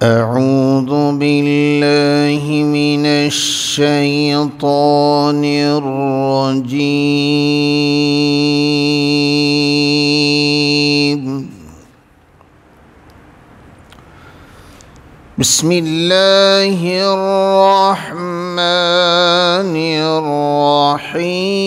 أعوذ بالله من الشيطان الرجيم. بسم الله الرحمن الرحيم.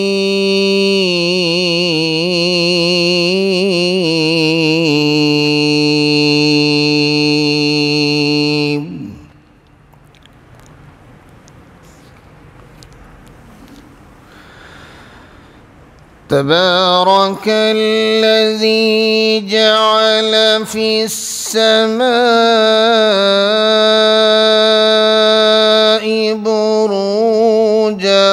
تبارك الذي جعل في السماء بروجا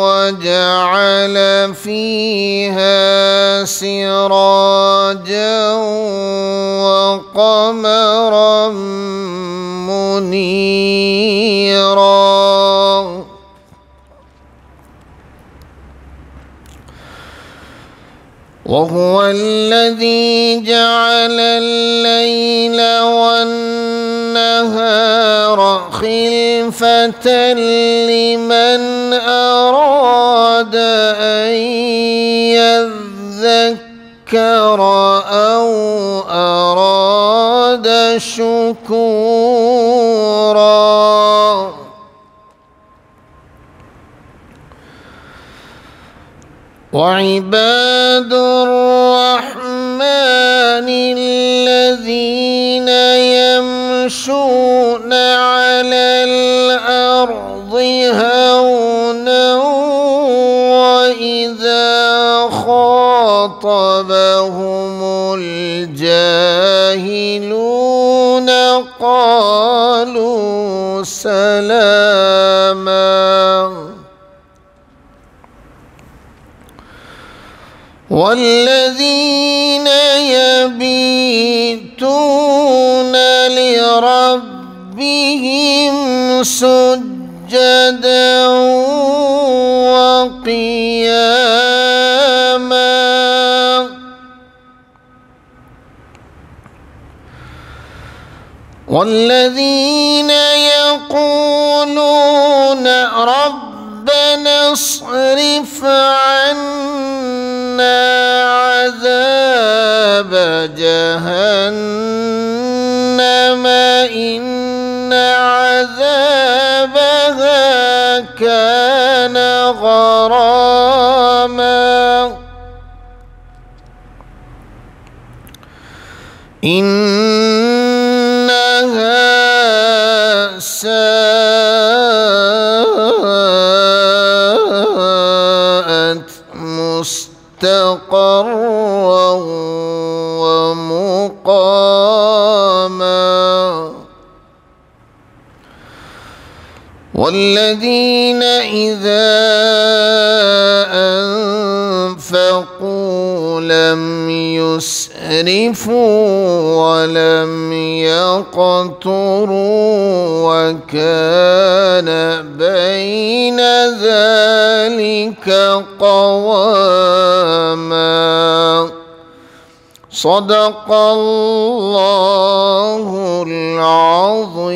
وجعل فيها سراجا وقمرا منيرا وهو الذي جعل الليل والنهار خلفة لمن أراد أن يذكر أو أراد شكورا. وعباد الرحمن الذين يمشون على الأرض هونا وإذا خاطبهم الجاهلون قالوا سلاما. والذين يبيتون لربهم سجدا وقياما. والذين يقولون ربنا اصرف عنا عذاب جهنم إن عذابها كان غراما إنها ساءت مستقرا ومقاما. والذين إذا أنفقوا لم يسرفوا ولم يقتروا وكان بين ذلك قواما. صدق الله العظيم.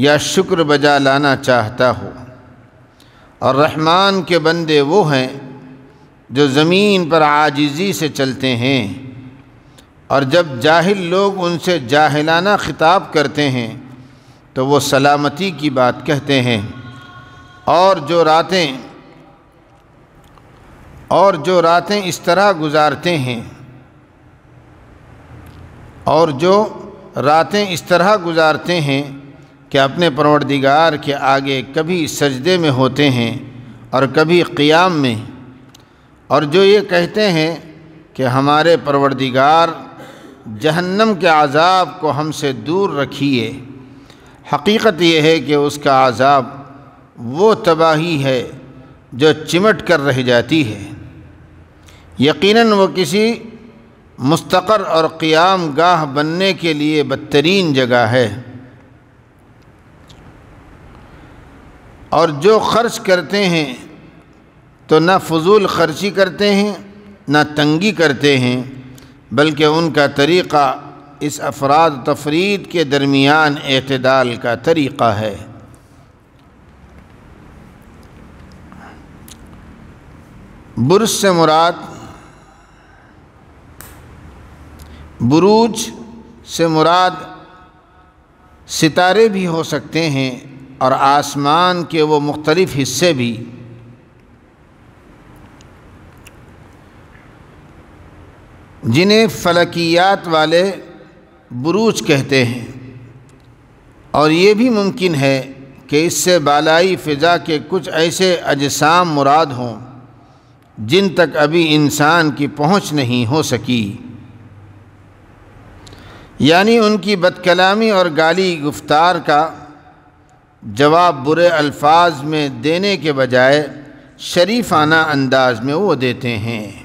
یا شکر بجا لانا چاہتا ہو۔ اور رحمان کے بندے وہ ہیں جو زمین پر عاجزی سے چلتے ہیں، اور جب جاہل لوگ ان سے جاہلانہ خطاب کرتے ہیں تو وہ سلامتی کی بات کہتے ہیں، اور جو راتیں اس طرح گزارتے ہیں کہ اپنے پروردگار کے آگے کبھی سجدے میں ہوتے ہیں اور کبھی قیام میں، اور جو یہ کہتے ہیں کہ ہمارے پروردگار جہنم کے عذاب کو ہم سے دور رکھیے۔ حقیقت یہ ہے کہ اس کا عذاب وہ تباہی ہے جو چمٹ کر رہ جاتی ہے۔ یقیناً وہ کسی مستقر اور قیام گاہ بننے کے لیے بدترین جگہ ہے۔ اور جو خرچ کرتے ہیں تو نہ فضول خرچی کرتے ہیں نہ تنگی کرتے ہیں، بلکہ ان کا طریقہ اس افراد و تفرید کے درمیان اعتدال کا طریقہ ہے۔ برج بروج سے مراد ستارے بھی ہو سکتے ہیں اور آسمان کے وہ مختلف حصے بھی، جنہیں فلکیات والے بروج کہتے ہیں۔ اور یہ بھی ممکن ہے کہ اس سے بالائی فضا کے کچھ ایسے اجسام مراد ہوں جن تک ابھی انسان کی پہنچ نہیں ہو سکی، یعنی ان کی بد کلامی اور گالی گفتار کا جواب برے الفاظ میں دینے کے بجائے شریفانہ انداز میں وہ دیتے ہیں۔